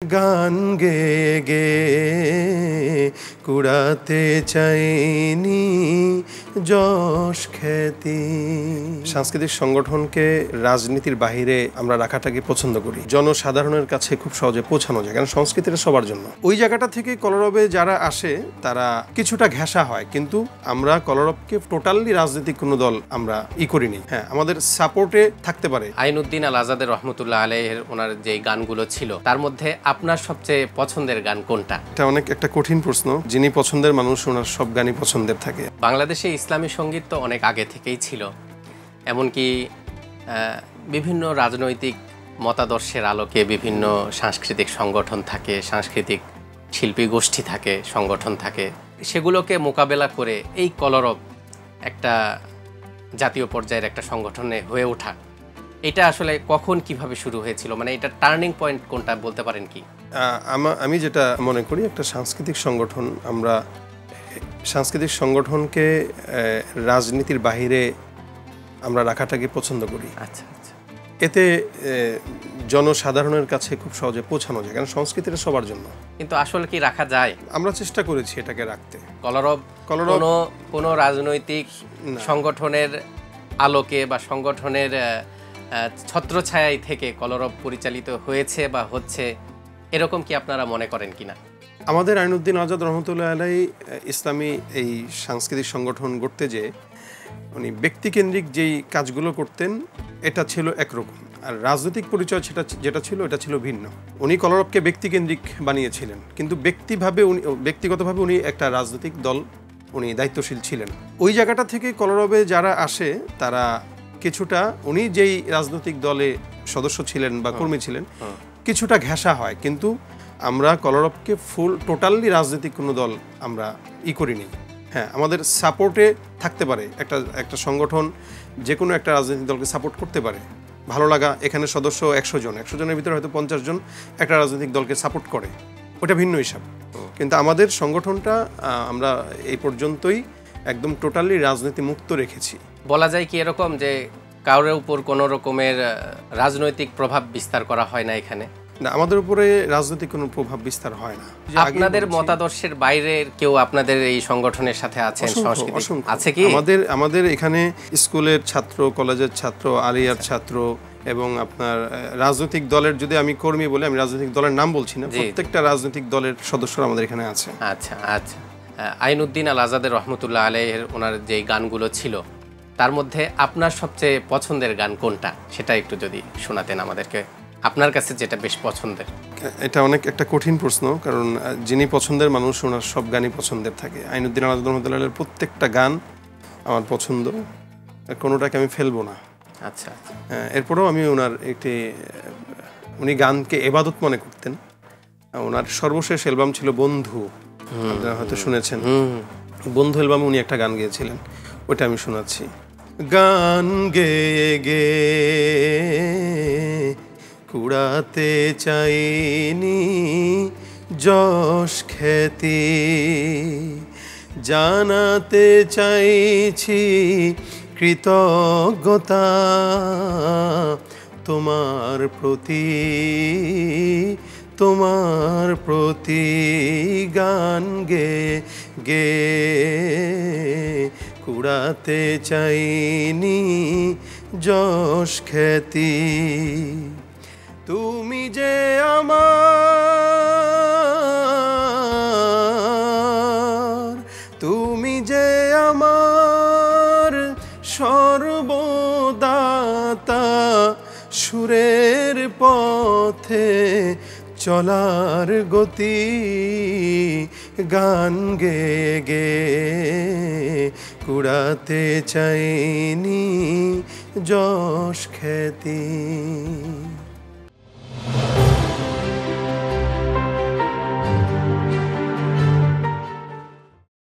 গান গেয়ে গেয়ে কুড়াতে চাইনি যশ খ্যাতি। সাংস্কৃতিক সংগঠনকে রাজনীতির বাহিরে আমরা রাখাটাকে পছন্দ করি, জনসাধারণের কাছে খুব সহজে পৌঁছানো যায়, কারণ সংস্কৃতিটা সবার জন্য। ওই জায়গাটা থেকে কলরবে যারা আসে তারা কিছুটা ঘেঁষা হয়, কিন্তু আমরা কলরবকে টোটালি রাজনৈতিক কোনো দল আমরা করিনি। হ্যাঁ, আমাদের সাপোর্টে থাকতে পারে। আইনউদ্দিন আল আজাদের রহমতুল্লাহ আলাইহির ওনার যে গানগুলো ছিল তার মধ্যে আপনার সবচেয়ে পছন্দের গান কোনটা? এটা অনেক একটা কঠিন প্রশ্ন। যিনি পছন্দের মানুষ ওনার সব গানই পছন্দের থাকে। বাংলাদেশে ইসলামী সঙ্গীত তো অনেক আগে থেকেই ছিল, এমনকি বিভিন্ন রাজনৈতিক মতাদর্শের আলোকে বিভিন্ন সাংস্কৃতিক সংগঠন থাকে, সাংস্কৃতিক শিল্পী গোষ্ঠী থাকে, সংগঠন থাকে। সেগুলোকে মোকাবেলা করে এই কলরব একটা জাতীয় পর্যায়ের একটা সংগঠনে হয়ে ওঠা, এটা আসলে কখন কিভাবে শুরু হয়েছিল, মানে এটা টার্নিং পয়েন্ট কোনটা বলতে পারেন কি? আমি যেটা মনে করি, একটা সাংস্কৃতিক সংগঠন, আমরা সাংস্কৃতিক সংগঠনকে রাজনীতির বাহিরে আমরা রাখাটাকে পছন্দ করি। আচ্ছা আচ্ছা। এতে জনসাধারণের কাছে খুব সহজে পৌঁছানো যায়, কারণ সংস্কৃতিটা সবার জন্য। কিন্তু আসলে কি রাখা যায়? আমরা চেষ্টা করেছি এটাকে রাখতে। কলরব কোনো রাজনৈতিক সংগঠনের আলোকে বা সংগঠনের ছত্রছায়ায় থেকে কলরব পরিচালিত হয়েছে বা হচ্ছে, এরকম কি আপনারা মনে করেন কিনা? আমাদের আইনউদ্দিন আজাদ রহমতুল্লাহ আলাই ইসলামী এই সাংস্কৃতিক সংগঠন গড়তে যে উনি ব্যক্তিকেন্দ্রিক যেই কাজগুলো করতেন এটা ছিল একরকম, আর রাজনৈতিক পরিচয় যেটা ছিল এটা ছিল ভিন্ন। উনি কলরবকে ব্যক্তিকেন্দ্রিক বানিয়েছিলেন, কিন্তু ব্যক্তিগতভাবে উনি একটা রাজনৈতিক দল, উনি দায়িত্বশীল ছিলেন। ওই জায়গাটা থেকে কলরবে যারা আসে তারা কিছুটা, উনি যেই রাজনৈতিক দলে সদস্য ছিলেন বা কর্মী ছিলেন, কিছুটা ঘেঁষা হয়, কিন্তু আমরা কলরবকে টোটালি রাজনৈতিক কোনো দল আমরা করিনি। হ্যাঁ, আমাদের সাপোর্টে থাকতে পারে। একটা সংগঠন যে কোনো একটা রাজনৈতিক দলকে সাপোর্ট করতে পারে। ভালো লাগা, এখানে সদস্য 100 জনের ভিতরে হয়তো 50 জন একটা রাজনৈতিক দলকে সাপোর্ট করে, ওটা ভিন্ন হিসাব। কিন্তু আমাদের সংগঠনটা আমরা এই পর্যন্তই একদম টোটালি রাজনীতি মুক্ত রেখেছি। বলা যায় কি এরকম যে কারোর উপর কোনো রকমের রাজনৈতিক প্রভাব বিস্তার করা হয় না এখানে? না, আমাদের উপরে রাজনৈতিক কোনো প্রভাব বিস্তার হয় না। আপনাদের মতাদর্শের বাইরের কেউ আপনাদের এই সংগঠনের সাথে আছেন? সংস্কৃতি আছে কি? আমাদের এখানে স্কুলের ছাত্র, কলেজের ছাত্র, আলিয়ার ছাত্র এবং আপনার রাজনৈতিক দলের, যদি আমি কর্মী বলে, আমি রাজনৈতিক দলের নাম বলছি না, প্রত্যেকটা রাজনৈতিক দলের সদস্যরা আমাদের এখানে আছে। আচ্ছা আচ্ছা। আইনউদ্দিন আল আজাদের রহমতুল্লাহ আলাইহির ওনার যে গানগুলো ছিল তার মধ্যে আপনার সবচেয়ে পছন্দের গান কোনটা, সেটা একটু যদি শোনাতেন আমাদেরকে, আপনার কাছে যেটা বেশ পছন্দের। এটা অনেক একটা কঠিন প্রশ্ন, কারণ যিনি পছন্দের মানুষ ওনার সব গানই পছন্দের থাকে। আইনউদ্দিন আল আজাদ রহমতুল্লাহ প্রত্যেকটা গান আমার পছন্দ, কোনোটাকে আমি ফেলবো না। আচ্ছা। এরপরেও আমি উনি গানকে এবাদত মনে করতেন। ওনার সর্বশেষ অ্যালবাম ছিল বন্ধু, আপনারা হয়তো শুনেছেন। বন্ধু অ্যালবামে উনি একটা গান গেয়েছিলেন, ওটা আমি শোনাচ্ছি। গান গেয়ে গেয়ে কুড়াতে চাইনি যশ খ্যাতি, জানাতে চাইছি কৃতজ্ঞতা তোমার প্রতি। গান গেয়ে গেয়ে কুড়াতে চাইনি যশ খ্যাতি। তুমি যে আমার সর্বদাতা, সুরের পথে চলার গতি। গান গেয়ে গেয়ে কুড়াতে চাইনি যশ খ্যাতি।